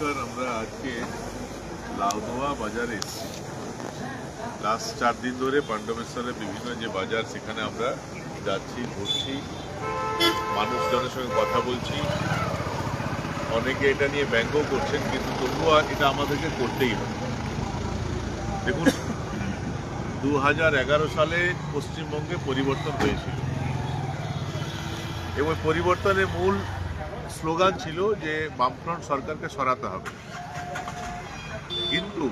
নমস্কার। আমরা আজকে লাউদোয়া বাজারে এসেছি। লাস্ট 4 দিন ধরে পাণ্ডবেশ্বরের বিভিন্ন যে বাজার, সেখানে আমরা যাচ্ছি, ঘুরছি, মানুষজনের সঙ্গে কথা বলছি। অনেকে এটা নিয়ে ব্যঙ্গও করছেন, কিন্তু তবুও এটা আমাদেরকে করতেই হবে। দেখুন, 2011 সালে পশ্চিমবঙ্গে পরিবর্তন হয়েছিল এবং পরিবর্তনের মূল স্লোগান ছিল যে বামফ্রন্ট সরকারকে সরাতে হবে। কিন্তু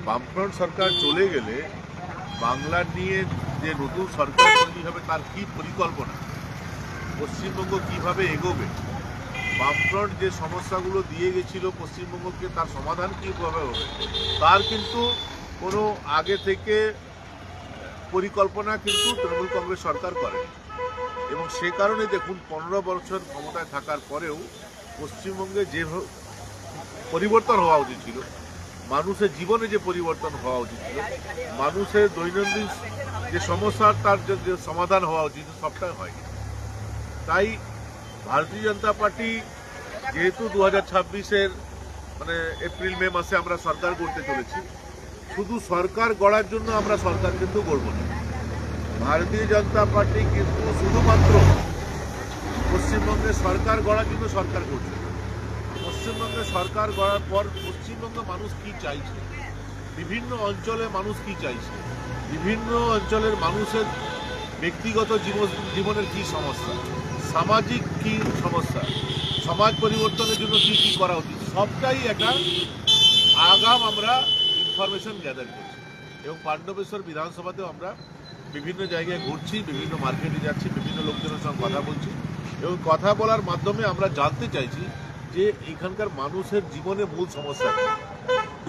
বামফ্রন্ট সরকার চলে গেলে বাংলা নিয়ে যে নতুন সরকার তৈরি হবে, তার কি পরিকল্পনা, পশ্চিমবঙ্গ কিভাবে এগোবে, বামফ্রন্ট যে সমস্যাগুলো দিয়ে গেছিল পশ্চিমবঙ্গকে, তার সমাধান কীভাবে হবে, তার কিন্তু কোনো আগে থেকে পরিকল্পনা কিন্তু তৃণমূল কংগ্রেস সরকার করে। এবং সে কারণে দেখুন, 15 বছর ক্ষমতায় থাকার পরেও পশ্চিমবঙ্গে যে পরিবর্তন হওয়া উচিত ছিল, মানুষের জীবনে যে পরিবর্তন হওয়া উচিত ছিল, মানুষের দৈনন্দিন যে সমস্যার তার যে সমাধান হওয়া উচিত, সবটাই হয়নি। তাই ভারতীয় জনতা পার্টি যেহেতু 2026-এর এপ্রিল মে মাসে আমরা সরকার গড়তে চলেছি, শুধু সরকার গড়ার জন্য আমরা সরকার কিন্তু গড়ব না। ভারতীয় জনতা পার্টি কিন্তু শুধুমাত্র পশ্চিমবঙ্গে সরকার গড়ার জন্য সরকার করছে। পশ্চিমবঙ্গে সরকার গড়ার পর পশ্চিমবঙ্গের মানুষ কি চাইছে, বিভিন্ন অঞ্চলে মানুষ কি চাইছে, বিভিন্ন অঞ্চলের মানুষের ব্যক্তিগত জীবনের কি সমস্যা, সামাজিক কি সমস্যা, সমাজ পরিবর্তনের জন্য কি কি করা উচিত, সবটাই একটা আগাম আমরা ইনফরমেশন গ্যাদার করছি। এবং পাণ্ডবেশ্বর বিধানসভাতেও আমরা বিভিন্ন জায়গায় ঘুরছি, বিভিন্ন মার্কেটে যাচ্ছি, বিভিন্ন লোকজনের সঙ্গে কথা বলছি এবং কথা বলার মাধ্যমে আমরা জানতে চাইছি যে এখানকার মানুষের জীবনে মূল সমস্যা কী।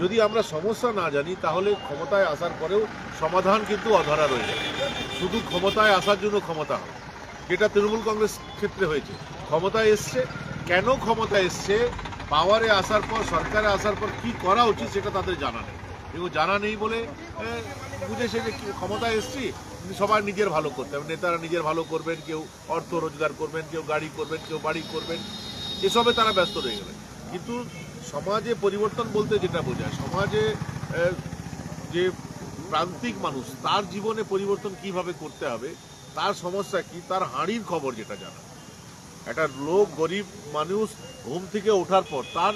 যদি আমরা সমস্যা না জানি, তাহলে ক্ষমতায় আসার পরেও সমাধান কিন্তু অধরা রয়ে যাবে। শুধু ক্ষমতায় আসার জন্য ক্ষমতা হয়, যেটা তৃণমূল কংগ্রেস ক্ষেত্রে হয়েছে। ক্ষমতায় এসছে, কেন ক্ষমতায় এসছে, পাওয়ারে আসার পর, সরকারে আসার পর কি করা উচিত, সেটা তাদের জানা নেই। এবং জানা নেই বলে বুঝেছে যে ক্ষমতায় এসছি, সবাই নিজের ভালো করতে হবে, নেতারা নিজের ভালো করবেন, কেউ অর্থ রোজগার করবেন, কেউ গাড়ি করবেন, কেউ বাড়ি করবেন, এসবে তারা ব্যস্ত রয়ে গেলেন। কিন্তু সমাজে পরিবর্তন বলতে যেটা বোঝায়, সমাজে যে প্রান্তিক মানুষ, তার জীবনে পরিবর্তন কিভাবে করতে হবে, তার সমস্যা কি, তার হাঁড়ির খবর যেটা জানা। একটা লোক, গরিব মানুষ ঘুম থেকে ওঠার পর তার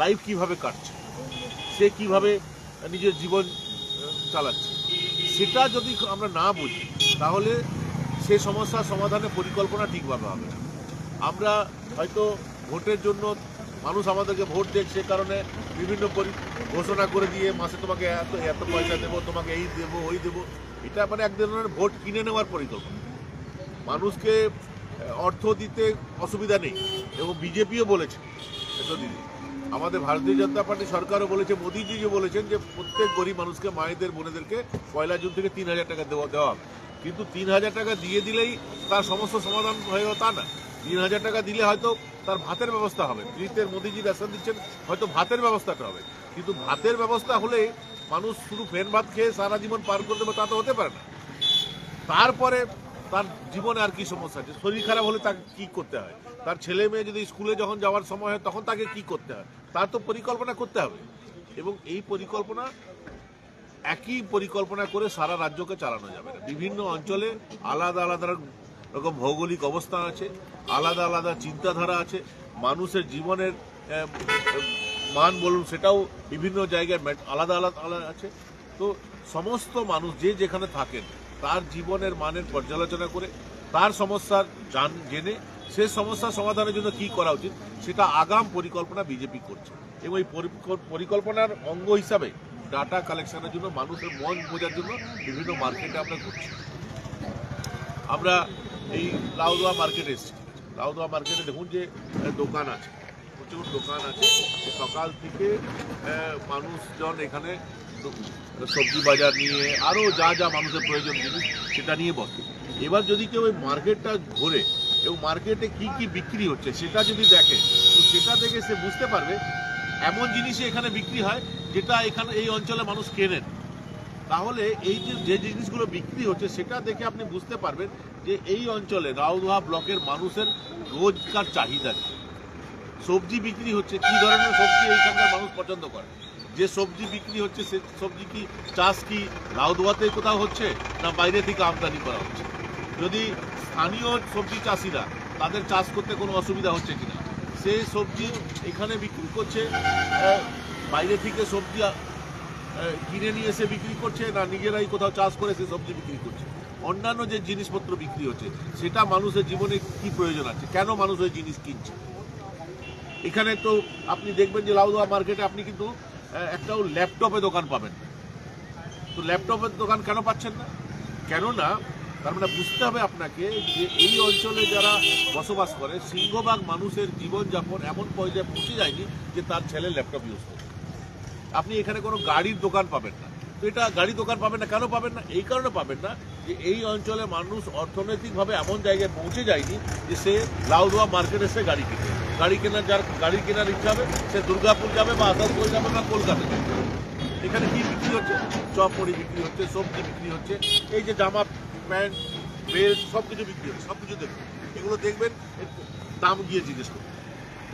লাইফ কিভাবে কাটছে, সে কিভাবে নিজের জীবন চালাচ্ছে, সেটা যদি আমরা না বুঝি, তাহলে সে সমস্যার সমাধানে পরিকল্পনা ঠিকভাবে হবে না। আমরা হয়তো ভোটের জন্য, মানুষ আমাদেরকে ভোট দেয়, সে কারণে বিভিন্ন ঘোষণা করে দিয়ে মাসে তোমাকে এত পয়সা দেবো, তোমাকে এই দেবো, ওই দেবো। এটা এক ধরনের ভোট কিনে নেওয়ার পরিকল্পনা। মানুষকে অর্থ দিতে অসুবিধা নেই, এবং বিজেপিও বলেছে এত দিদি, আমাদের ভারতীয় জনতা পার্টি সরকারও বলেছে, মোদিজি যে বলেছেন যে প্রত্যেক গরিব মানুষকে, মায়েদের, বোনেদেরকে 1 জুন থেকে 3,000 টাকা দেওয়া হবে। কিন্তু 3,000 টাকা দিয়ে দিলেই তার সমস্যা সমাধান হয়ে তা না। 3,000 টাকা দিলে হয়তো তার ভাতের ব্যবস্থা হবে, ফ্রিতে মোদিজি রেশন দিচ্ছেন, হয়তো ভাতের ব্যবস্থাটা হবে। কিন্তু ভাতের ব্যবস্থা হলে মানুষ শুধু ফেন ভাত খেয়ে সারা জীবন পার করে দেবে, তা তো হতে পারে না। তারপরে তার জীবনে আর কি সমস্যা আছে, শরীর খারাপ হলে তাকে কি করতে হয়, তার ছেলে মেয়ে যদি স্কুলে যখন যাওয়ার সময় হয়, তখন তাকে কি করতে হয়, তার তো পরিকল্পনা করতে হবে। এবং এই পরিকল্পনা, একই পরিকল্পনা করে সারা রাজ্যকে চালানো যাবে না। বিভিন্ন অঞ্চলে আলাদা আলাদা রকম ভৌগোলিক অবস্থান আছে, আলাদা আলাদা চিন্তাধারা আছে, মানুষের জীবনের মান বলুন, সেটাও বিভিন্ন জায়গায় আলাদা আলাদা আছে। তো সমস্ত মানুষ যে যেখানে থাকেন, তার জীবনের মানের পর্যালোচনা করে, তার সমস্যার জেনে সে সমস্যার সমাধানের জন্য কি করা উচিত, সেটা আগাম পরিকল্পনা বিজেপি করছে। এবং এই পরিকল্পনার অঙ্গ হিসাবে ডাটা কালেকশনের জন্য, মানুষের মন বোঝার জন্য বিভিন্ন মার্কেটে আমরা ঘুরছি। আমরা এই লাউদোয়া মার্কেটে এসেছি। লাউদোয়া মার্কেটে দেখুন যে দোকান আছে, প্রচুর দোকান আছে। সকাল থেকে মানুষজন এখানে সবজি বাজার নিয়ে, আরও যা যা মানুষের প্রয়োজন জিনিস, সেটা নিয়ে বসে। এবার যদি কেউ ওই মার্কেটটা ঘোরে এবং মার্কেটে কি কি বিক্রি হচ্ছে সেটা যদি দেখে, তো সেটা দেখে সে বুঝতে পারবে এমন জিনিসই এখানে বিক্রি হয় যেটা এখানে এই অঞ্চলে মানুষ কেনেন। তাহলে এই যে জিনিসগুলো বিক্রি হচ্ছে, সেটা দেখে আপনি বুঝতে পারবেন যে এই অঞ্চলে লাউদোয়া ব্লকের মানুষের রোজকার চাহিদা কি। সবজি বিক্রি হচ্ছে, কি ধরনের সবজি এইখানকার মানুষ পছন্দ করে, যে সবজি বিক্রি হচ্ছে সে সবজি কি চাষ কি লাউদোয়াতে কোথাও হচ্ছে না বাইরে থেকে আমদানি করা হচ্ছে? যদি স্থানীয় সবজি চাষিরা তাদের চাষ করতে কোনো অসুবিধা হচ্ছে কিনা, সেই সবজি এখানে বিক্রি করছে, বাইরে থেকে সবজি কিনে নিয়ে এসে বিক্রি করছে, না নিজেরাই কোথাও চাষ করে সে সবজি বিক্রি করছে? অন্যান্য যে জিনিসপত্র বিক্রি হচ্ছে সেটা মানুষের জীবনে কি প্রয়োজন আছে, কেন মানুষ ওই জিনিস কিনছে? এখানে তো আপনি দেখবেন যে লাউদোয়া মার্কেটে আপনি কিন্তু একটাও ল্যাপটপে দোকান পাবেন না। তো ল্যাপটপের দোকান কেন পাচ্ছেন না? কেননা তার মানে বুঝতে হবে আপনাকে যে এই অঞ্চলে যারা বসবাস করে সিংহভাগ মানুষের জীবনযাপন এমন পর্যায়ে পৌঁছে যায়নি যে তার ছেলে ল্যাপটপ ইউজ করে। আপনি এখানে কোনো গাড়ির দোকান পাবেন না। তো এটা গাড়ির দোকান পাবেন না, কেন পাবেন না? এই কারণে পাবেন না যে এই অঞ্চলে মানুষ অর্থনৈতিকভাবে এমন জায়গায় পৌঁছে যায়নি যে সে লাউদোয়া মার্কেটে সে গাড়ি কিনে। যার গাড়ি কেনার ইচ্ছা হবে সে দুর্গাপুর যাবে বা আসানসোল যাবে বা কলকাতা যাবে। এখানে কি বিক্রি হচ্ছে? চপড়ি বিক্রি হচ্ছে, সবজি বিক্রি হচ্ছে, এই যে জামা প্যান্ট বেল্ট সব কিছু বিক্রি হচ্ছে। সব কিছু দেখবেন, এগুলো দেখবেন দাম গিয়ে জিজ্ঞেস করুন,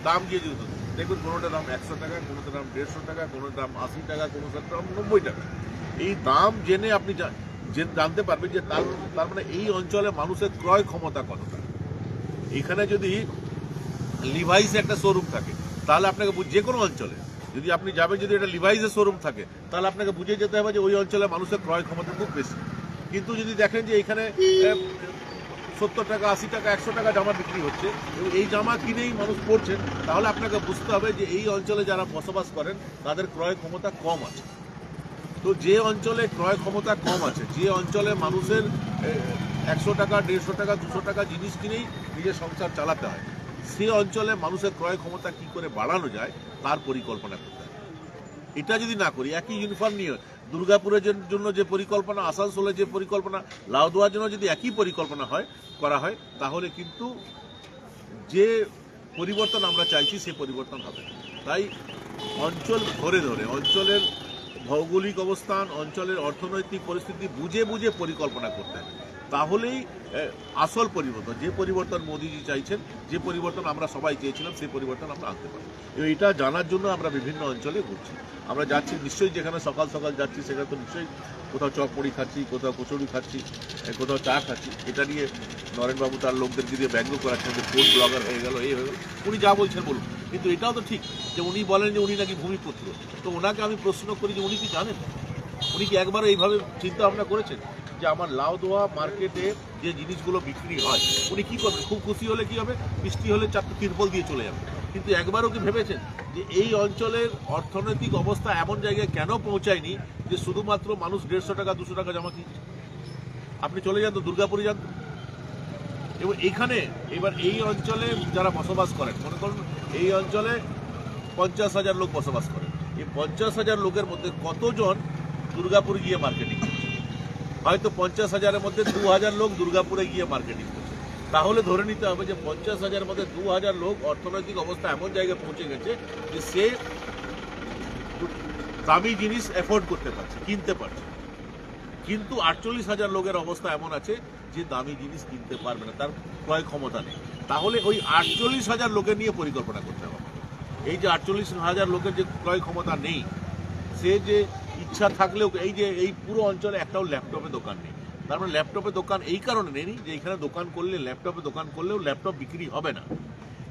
দাম গিয়ে জিজ্ঞেস করুন, দেখবেন কোনোটার দাম 100 টাকা, কোনোটার দাম 150 টাকা, কোনোটার দাম 80 টাকা, কোনোটার দাম 90 টাকা। এই দাম জেনে আপনি জানতে পারবেন যে তার মানে এই অঞ্চলে মানুষের ক্রয় ক্ষমতা কতটা। এখানে যদি লিভাইস একটা শোরুম থাকে তাহলে আপনাকে যে কোনো অঞ্চলে যদি আপনি যাবেন, যদি এটা লিভাইসের শোরুম থাকে তাহলে আপনাকে বুঝে যেতে হবে যে ওই অঞ্চলে মানুষের ক্রয় ক্ষমতা খুব বেশি। কিন্তু যদি দেখেন যে এখানে 70 টাকা, 80 টাকা, 100 টাকা জামা বিক্রি হচ্ছে এবং এই জামা কিনেই মানুষ পরছেন, তাহলে আপনাকে বুঝতে হবে যে এই অঞ্চলে যারা বসবাস করেন তাদের ক্রয় ক্ষমতা কম আছে। তো যে অঞ্চলে ক্রয় ক্ষমতা কম আছে, যে অঞ্চলে মানুষের 100 টাকা, 150 টাকা, 200 টাকা জিনিস কিনেই নিজের সংসার চালাতে হয়, সে অঞ্চলে মানুষের ক্রয় ক্ষমতা কি করে বাড়ানো যায় তার পরিকল্পনা করতে হবে। এটা যদি না করি, একই ইউনিফর্ম নিয়ে দুর্গাপুরের জন্য যে পরিকল্পনা, আসানসোলের যে পরিকল্পনা, লাউদোয়ার জন্য যদি একই পরিকল্পনা করা হয় তাহলে কিন্তু যে পরিবর্তন আমরা চাইছি সে পরিবর্তন হবে না। তাই অঞ্চল ধরে ধরে, অঞ্চলের ভৌগোলিক অবস্থান, অঞ্চলের অর্থনৈতিক পরিস্থিতি বুঝে বুঝে পরিকল্পনা করতে হবে, তাহলেই আসল পরিবর্তন, যে পরিবর্তন মোদিজি চাইছেন, যে পরিবর্তন আমরা সবাই চেয়েছিলাম, সেই পরিবর্তন আমরা আনতে পারি। এবং এটা জানার জন্য আমরা বিভিন্ন অঞ্চলে ঘুরছি। আমরা যাচ্ছি নিশ্চয়ই, যেখানে সকাল সকাল যাচ্ছি সেখানে তো নিশ্চয়ই কোথাও চপড়ি খাচ্ছি, কোথাও কচুরি খাচ্ছি, কোথাও চা খাচ্ছি। এটা নিয়ে নরেনবাবু তার লোকদেরকে দিয়ে ব্যঙ্গ করাচ্ছেন যে ফুড ব্লগার হয়ে গেল, এই হয়ে গেল। উনি যা বলছেন বলুন, কিন্তু এটাও তো ঠিক যে উনি বলেন যে উনি নাকি ভূমিপুত্র। তো ওনাকে আমি প্রশ্ন করি যে উনি কি জানেন, উনি কি একবারও এইভাবে চিন্তা ভাবনা করেছেন যে আমার লাউদোয়া মার্কেটে যে জিনিসগুলো বিক্রি হয় উনি কি করবেন? খুব খুশি হলে কি হবে, বৃষ্টি হলে চারটে তিরপল দিয়ে চলে যাবে। কিন্তু একবারও কি ভেবেছেন যে এই অঞ্চলের অর্থনৈতিক অবস্থা এমন জায়গায় কেন পৌঁছায়নি যে শুধুমাত্র মানুষ 150 টাকা 200 টাকা জামা কিনছে? আপনি চলে যান তো, দুর্গাপুরে যান। এবং এখানে এবার এই অঞ্চলে যারা বসবাস করেন, মনে করুন এই অঞ্চলে 50,000 লোক বসবাস করে, এই 50,000 লোকের মধ্যে কতজন দুর্গাপুর গিয়ে মার্কেটিং করছে? হয়তো 50,000-এর মধ্যে 2,000 লোক দুর্গাপুরে গিয়ে মার্কেটিং করছে। তাহলে ধরে নিতে হবে যে 50,000-এর মধ্যে 2,000 লোক অর্থনৈতিক অবস্থা এমন জায়গায় পৌঁছে গেছে যে সে দামি জিনিস অ্যাফোর্ড করতে পারছে, কিনতে পারছে। কিন্তু 48,000 লোকের অবস্থা এমন আছে যে দামি জিনিস কিনতে পারবে না, তার ক্রয় ক্ষমতা নেই। তাহলে ওই 48,000 লোকের নিয়ে পরিকল্পনা করতে হবে। এই যে 48,000 লোকের যে ক্রয় ক্ষমতা নেই, সে যে ইচ্ছা থাকলেও এই পুরো অঞ্চলে একটাও ল্যাপটপের দোকান নেই। তার মানে ল্যাপটপের দোকান এই কারণে নেই যে এখানে দোকান করলে, ল্যাপটপের দোকান করলেও ল্যাপটপ বিক্রি হবে না।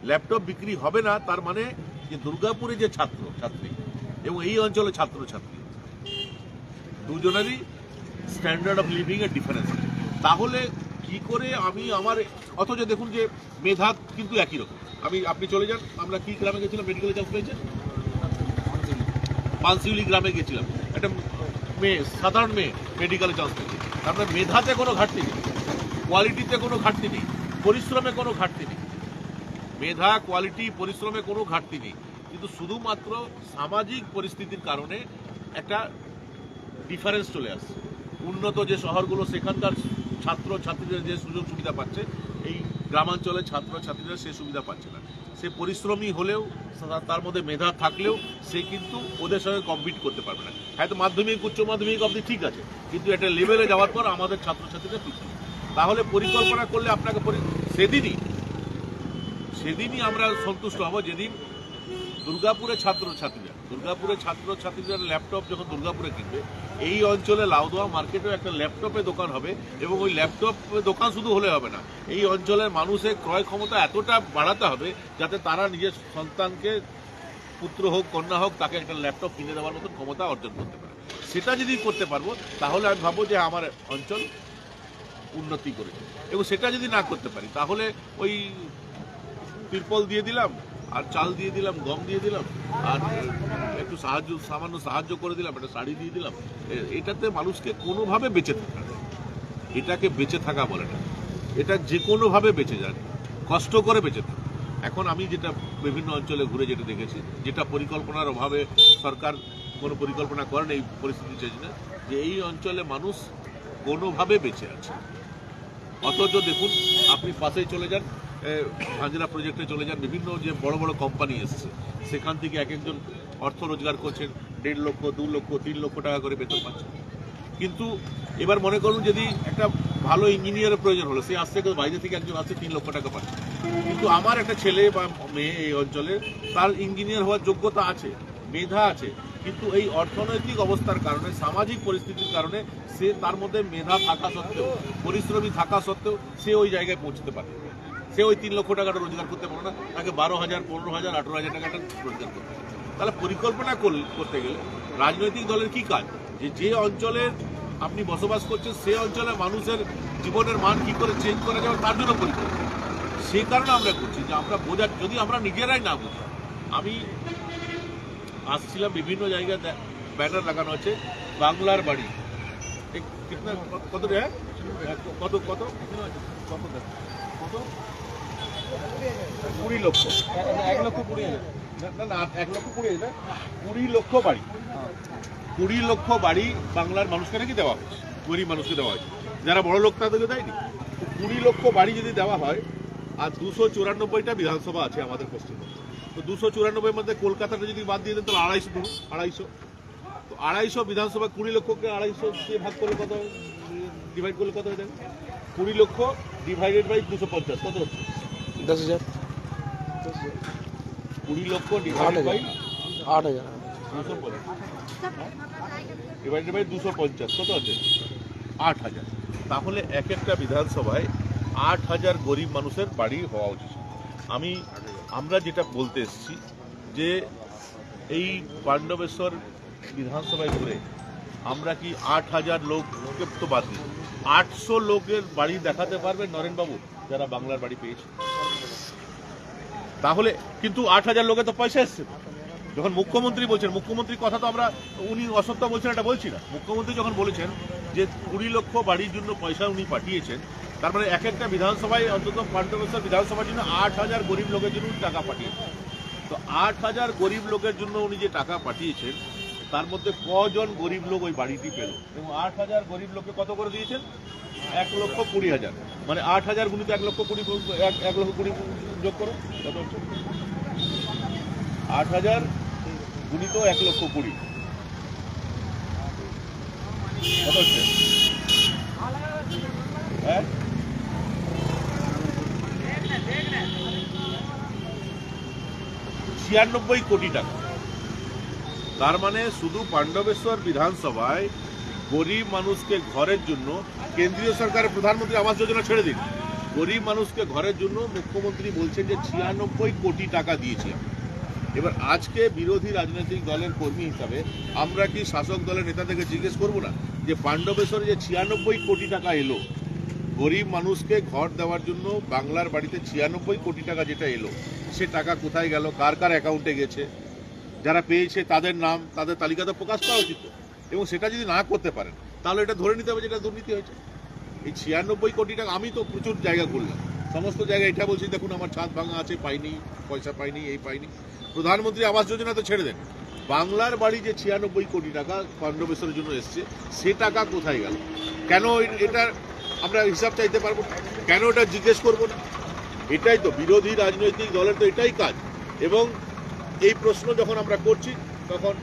ল্যাপটপ বিক্রি হবে না তার মানে যে দুর্গাপুরে যে ছাত্র ছাত্রী এবং এই অঞ্চলে ছাত্র ছাত্রী দুজনেরই স্ট্যান্ডার্ড অফ লিভিং এর ডিফারেন্স আছে। তাহলে কি করে আমি আমার, অথচ দেখুন যে মেধা কিন্তু একই রকম। আপনি চলে যান, আমরা কি গ্রামে গেছিলাম, মেডিকেল চান্স পেয়েছেন, পানশিউলি গ্রামে গেছিলাম, একটা মেয়ে, সাধারণ মেয়ে মেডিকেলে চান্স পেয়েছে। তারপরে মেধাতে কোনো ঘাটতি নেই, কোয়ালিটিতে কোনো ঘাটতি নেই, পরিশ্রমে কোনো ঘাটতি নেই। মেধা, কোয়ালিটি, পরিশ্রমে কোনো ঘাটতি নেই, কিন্তু শুধুমাত্র সামাজিক পরিস্থিতির কারণে একটা ডিফারেন্স চলে আসছে। উন্নত যে শহরগুলো সেখানকার ছাত্র ছাত্রীরা যে সুযোগ সুবিধা পাচ্ছে, এই গ্রামাঞ্চলের ছাত্র ছাত্রীরা সে সুবিধা পাচ্ছে না। সে পরিশ্রমী হলেও, তার মধ্যে মেধা থাকলেও সে কিন্তু ওদের সঙ্গে কম্পিট করতে পারবে না। হয়তো মাধ্যমিক, উচ্চ মাধ্যমিক অবধি ঠিক আছে, কিন্তু একটা লেভেলে যাওয়ার পর আমাদের ছাত্রছাত্রীরা পিছিয়ে। তাহলে পরিকল্পনা করলে আপনাকে সেদিনই আমরা সন্তুষ্ট হব যেদিন দুর্গাপুরের ছাত্রছাত্রীরা ল্যাপটপ যখন দুর্গাপুরে কিনবে, এই অঞ্চলে লাউদোয়া মার্কেটেও একটা ল্যাপটপের দোকান হবে, এবং ওই ল্যাপটপ দোকান শুধু হলে হবে না, এই অঞ্চলের মানুষের ক্রয় ক্ষমতা এতটা বাড়াতে হবে যাতে তারা নিজের সন্তানকে, পুত্র হোক কন্যা হোক, তাকে একটা ল্যাপটপ কিনে দেওয়ার মতন ক্ষমতা অর্জন করতে পারে। সেটা যদি করতে পারবো তাহলে আমি ভাববো যে আমার অঞ্চল উন্নতি করেছে। এবং সেটা যদি না করতে পারি তাহলে ওই তিরপল দিয়ে দিলাম, আর চাল দিয়ে দিলাম, গম দিয়ে দিলাম, আর একটু সামান্য সাহায্য করে দিলাম, একটা শাড়ি দিয়ে দিলাম, এটাতে মানুষকে কোনোভাবে বেঁচে থাকা যায়। এটাকে বেঁচে থাকা বলে না, এটা যে কোনোভাবে বেঁচে যায়, কষ্ট করে বেঁচে থাকে। এখন আমি যেটা বিভিন্ন অঞ্চলে ঘুরে যেটা দেখেছি, যেটা পরিকল্পনার অভাবে সরকার কোনো পরিকল্পনা করেন এই পরিস্থিতি চেয়েছে না, যে এই অঞ্চলে মানুষ কোনোভাবে বেঁচে আছে। অথচ দেখুন, আপনি পাশেই চলে যান, ভাঞ্জরা প্রজেক্টে চলে যান, বিভিন্ন যে বড় বড় কোম্পানি এসছে, সেখান থেকে এক একজন অর্থ রোজগার করছেন, 1.5 লক্ষ, 2 লক্ষ, 3 লক্ষ টাকা করে বেতন পাচ্ছেন। কিন্তু এবার মনে করুন যদি একটা ভালো ইঞ্জিনিয়ারের প্রয়োজন হলো, সে আসছে বাইরে থেকে একজন আসছে, 3 লক্ষ টাকা পাচ্ছে। কিন্তু আমার একটা ছেলে বা মেয়ে এই অঞ্চলে, তার ইঞ্জিনিয়ার হওয়ার যোগ্যতা আছে, মেধা আছে, কিন্তু এই অর্থনৈতিক অবস্থার কারণে, সামাজিক পরিস্থিতির কারণে সে, তার মধ্যে মেধা থাকা সত্ত্বেও, পরিশ্রমী থাকা সত্ত্বেও সে ওই জায়গায় পৌঁছতে পারে। সে ওই 3 লক্ষ টাকাটা রোজগার করতে পারে না, তাকে 12,000, 15,000, 18,000 টাকাটা রোজগার করতে পারে। তাহলে পরিকল্পনা করতে গেলে রাজনৈতিক দলের কি কাজ, যে অঞ্চলের আপনি বসবাস করছেন সে অঞ্চলে মানুষের জীবনের মান কি করে চেঞ্জ করা যাবে তার জন্য পরিকল্পনা। সেই কারণে আমরা করছি যে আমরা বোঝার, যদি আমরা নিজেরাই না বুঝি। আমি আসছিলাম, বিভিন্ন জায়গায় ব্যানার লাগানো আছে, বাংলার বাড়ি, কত রে, কত কত কত কত 20 লক্ষ, 1 লক্ষ 20,000, না না 1 লক্ষ 20,000, 20 লক্ষ বাড়ি, 20 লক্ষ বাড়ি বাংলার মানুষকে নাকি দেওয়া হচ্ছে, গরিব মানুষকে দেওয়া হয়েছে, যারা বড় লোক তাদেরকে দেয়নি। 20 লক্ষ বাড়ি যদি দেওয়া হয়, আর 294টা বিধানসভা আছে আমাদের পশ্চিমবঙ্গে, তো 294-এর মধ্যে কলকাতাটা যদি বাদ দিয়ে দেন তাহলে 250 ধরুন, 250, তো 250 বিধানসভা 20 লক্ষকে 250 দিয়ে ভাগ করলে কত, ডিভাইড করলে কত হয়ে যাবে? 20 লক্ষ ডিভাইডেড বাই 250 কত হচ্ছে? 10,000। 20 লক্ষ ডিভাইডেড বাই 8,000 250 ডিভাইডেড বাই 250 কত আছে? 8,000। তাহলে এক একটা বিধানসভায় 8,000 গরিব মানুষের বাড়ি হওয়া উচিত। আমরা যেটা বলতে এসেছি যে এই পাণ্ডবেশ্বর বিধানসভায় ঘুরে আমরা কি 8,000 লোককে তো বাদ দিই, 800 লোকের বাড়ি দেখাতে পারবেন নরেনবাবু যারা বাংলার বাড়ি পেয়েছে? তাহলে কিন্তু 8,000 লোকে তো পয়সা এসছে। যখন মুখ্যমন্ত্রী বলছেন, মুখ্যমন্ত্রীর কথা তো আমরা, উনি অসত্য বলছেন এটা বলছি না, মুখ্যমন্ত্রী যখন বলেছেন যে 20 লক্ষ বাড়ির জন্য পয়সা উনি পাঠিয়েছেন, তার মানে এক একটা বিধানসভায় অন্তত পাণ্ডবেশ্বর বিধানসভার জন্য 8,000 গরিব লোকের জন্য টাকা পাঠিয়েছেন। তো 8,000 গরিব লোকের জন্য উনি যে টাকা পাঠিয়েছেন, তার মধ্যে কজন গরিব লোক ওই বাড়িটি পেল? এবং 8,000 গরিব লোককে কত করে দিয়েছেন? 1,20,000। মানে 8,000 গুণিত 1,20,000 যোগ করো, কত হচ্ছে? 8,000 গুণিত 1,20,000 কত হচ্ছে? হ্যাঁ, 96 কোটি টাকা। তার মানে শুধু পাণ্ডবেশ্বর বিধানসভায় গরিব মানুষকে ঘরের জন্য, কেন্দ্রীয় সরকারের প্রধানমন্ত্রী আবাস যোজনা ছেড়ে দিন, গরিব মানুষকে ঘরের জন্য মুখ্যমন্ত্রী বলছেন যে 96 কোটি টাকা দিয়েছি। এবার আজকে বিরোধী রাজনৈতিক দলের কর্মী হিসাবে আমরা কি শাসক দলের নেতাদেরকে জিজ্ঞেস করবো না যে পাণ্ডবেশ্বরে যে 96 কোটি টাকা এলো গরিব মানুষকে ঘর দেওয়ার জন্য, বাংলার বাড়িতে 96 কোটি টাকা যেটা এলো, সে টাকা কোথায় গেল, কার কার অ্যাকাউন্টে গেছে, যারা পেয়েছে তাদের নাম, তাদের তালিকা তো প্রকাশ করা উচিত। এবং সেটা যদি না করতে পারেন তাহলে এটা ধরে নিতে হবে যেটা দুর্নীতি হয়েছে। এই 96 কোটি টাকা, আমি তো প্রচুর জায়গা ঘুরলাম, সমস্ত জায়গায় এটা বলছি দেখুন আমার ছাদ ভাঙা আছে, পাইনি, পয়সা পাইনি, এই পাইনি। প্রধানমন্ত্রী আবাস যোজনা তো ছেড়ে দেন, বাংলার বাড়ি যে 96 কোটি টাকা পাণ্ডবেশ্বরের জন্য এসছে, সে টাকা কোথায় গেল? কেন এটা আমরা হিসাব চাইতে পারবো না? কেন এটা জিজ্ঞেস করবো না? এটাই তো বিরোধী রাজনৈতিক দলের তো এটাই কাজ। এবং এই প্রশ্ন যখন আমরা করছি তখন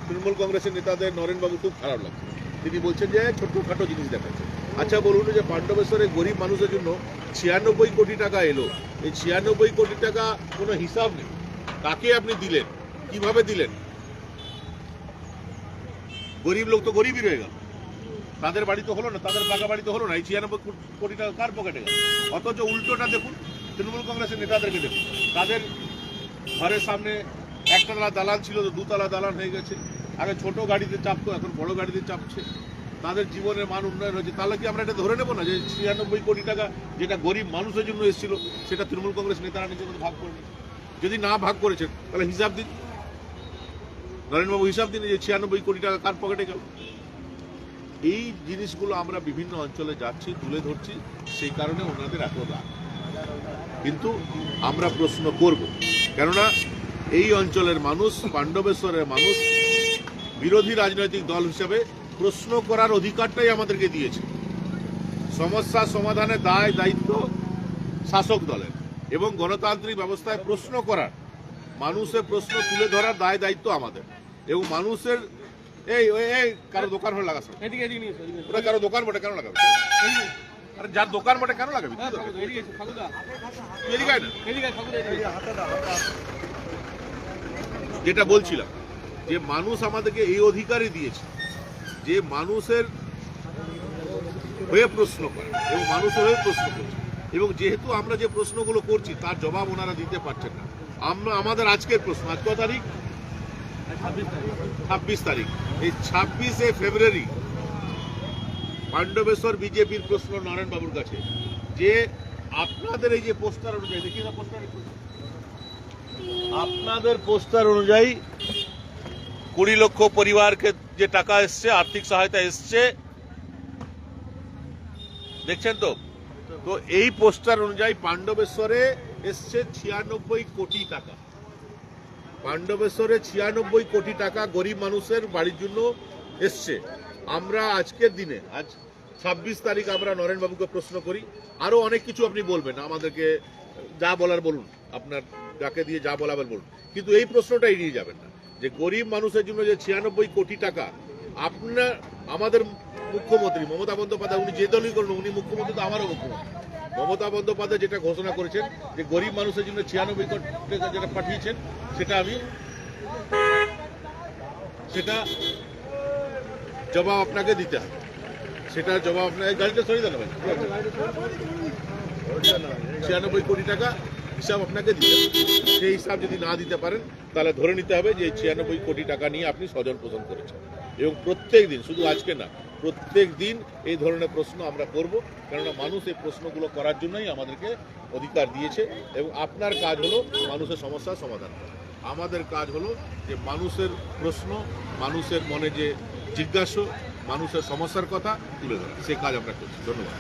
তৃণমূল কংগ্রেসের নেতাদের নরেনবাবু খুব খারাপ লাগছে, তিনি বলছেন যে ছোট্টখাটো জিনিস দেখাচ্ছে। আচ্ছা বলুন, যে পাণ্ডবেশ্বরে গরিব মানুষের জন্য 96 কোটি টাকা এলো, এই 96 কোটি টাকা কোনো হিসাব নেই, কাকে আপনি দিলেন, কিভাবে দিলেন? গরিব লোক তো গরিবই রয়ে গেল, তাদের বাড়ি তো হলো না, তাদের পাকা বাড়ি তো হলো না। এই 96 কোটি টাকা কার পকেটে গেল? অথচ উল্টোটা দেখুন, তৃণমূল কংগ্রেসের নেতাদেরকে দেখুন, তাদের ঘরের সামনে একতলা দালান ছিল তো দুতলা দালান হয়ে গেছে। আগে ছোট গাড়িতে চাপতো, এখন বড় গাড়িতে চাপছে। তাদের জীবনের মান উন্নয়ন হয়েছে। তাহলে কি আমরা এটা ধরে নেবো না যে 96 কোটি টাকা যেটা গরিব মানুষের জন্য এসেছিল সেটা তৃণমূল কংগ্রেস নেতারা নিজেদের ভাগ করে নিয়েছে? যদি না ভাগ করেছেন তাহলে হিসাব দিন, নরেনবাবু হিসাব দিন যে 96 কোটি টাকা কার পকেটে গেল। এই জিনিসগুলো আমরা বিভিন্ন অঞ্চলে যাচ্ছি, তুলে ধরছি, সেই কারণে ওনাদের এত রাগ। কিন্তু আমরা প্রশ্ন করব, কেননা এই অঞ্চলের মানুষ, পাণ্ডবেশ্বরের মানুষ বিরোধী রাজনৈতিক দল হিসেবে প্রশ্ন করার অধিকারটাই আমাদেরকে দিয়েছে। সমস্যা সমাধানের দায় দায়িত্ব শাসক দলের, এবং গণতান্ত্রিক ব্যবস্থায় প্রশ্ন করার, মানুষের প্রশ্ন তুলে ধরার দায় দায়িত্ব আমাদের। এবং মানুষের এই এই কারো দোকান হলে লাগাস, ওটা কারো দোকান বটে কেন লাগাবে? আরে যার দোকান বটে কেন লাগাবি? এদিকে আয় না। যেটা বলছিলাম যে মানুষ আমাদেরকে এই অধিকারই দিয়েছে যে মানুষের হয়ে প্রশ্ন করে এবং মানুষের হয়ে প্রশ্ন করছে। এবং যেহেতু আমরা যে প্রশ্নগুলো করছি তার জবাব ওনারা দিতে পারছেন না। আমরা আমাদের আজকের প্রশ্ন, আজ কত তারিখ? 26 তারিখ। এই 26শে ফেব্রুয়ারি পাণ্ডবেশ্বর বিজেপির প্রশ্ন নারায়ণ বাবুর কাছে যে আপনাদের এই যে পোস্টার অনুযায়ী, দেখি না পোস্টার, আপনাদের পোস্টার অনুযায়ী 20 লক্ষ পরিবারকে যে টাকা এসছে, আর্থিক সহায়তা এসছে, দেখছেন তো? তো এই পোস্টার অনুযায়ী পাণ্ডবেশ্বরে এসছে 96 কোটি টাকা। পাণ্ডবেশ্বরে 96 কোটি টাকা গরিব মানুষের বাড়ির জন্য এসছে। আমরা আজকের দিনে, আজ 26 তারিখ, আমরা নরেন বাবুকে প্রশ্ন করি, আরো অনেক কিছু আপনি বলবেন, আমাদেরকে যা বলার বলুন, আপনার যাকে দিয়ে যা বলাবেন বলুন, কিন্তু এই প্রশ্নটা এড়িয়ে যাবেন না যে গরিব মানুষের জন্য যে 96 কোটি টাকা আপনার, আমাদের মুখ্যমন্ত্রী মমতা বন্দ্যোপাধ্যায়, উনি যে দলই করুন, উনি মুখ্যমন্ত্রী তো আমারও মুখ্যমন্ত্রী, মমতা বন্দ্যোপাধ্যায় যেটা ঘোষণা করেছেন যে গরিব মানুষের জন্য 96 কোটি টাকা যেটা পাঠিয়েছেন, সেটা জবাব আপনাকে দিতে হবে। সেটার জবাব আপনাকে, গাড়িটা সরিয়ে দেন ভাই, 96 কোটি টাকা হিসাব আপনাকে দিতে হবে। সেই হিসাব যদি না দিতে পারেন তাহলে ধরে নিতে হবে যে 96 কোটি টাকা নিয়ে আপনি স্বজন পোষণ করেছেন। এবং প্রত্যেক দিন, শুধু আজকে না, প্রত্যেক দিন এই ধরনের প্রশ্ন আমরা করব, কেননা মানুষ এই প্রশ্নগুলো করার জন্যই আমাদেরকে অধিকার দিয়েছে। এবং আপনার কাজ হলো মানুষের সমস্যার সমাধান করা, আমাদের কাজ হলো যে মানুষের প্রশ্ন, মানুষের মনে যে জিজ্ঞাসা, মানুষের সমস্যার কথা তুলে ধরা, সেই কাজ আমরা করছি। ধন্যবাদ।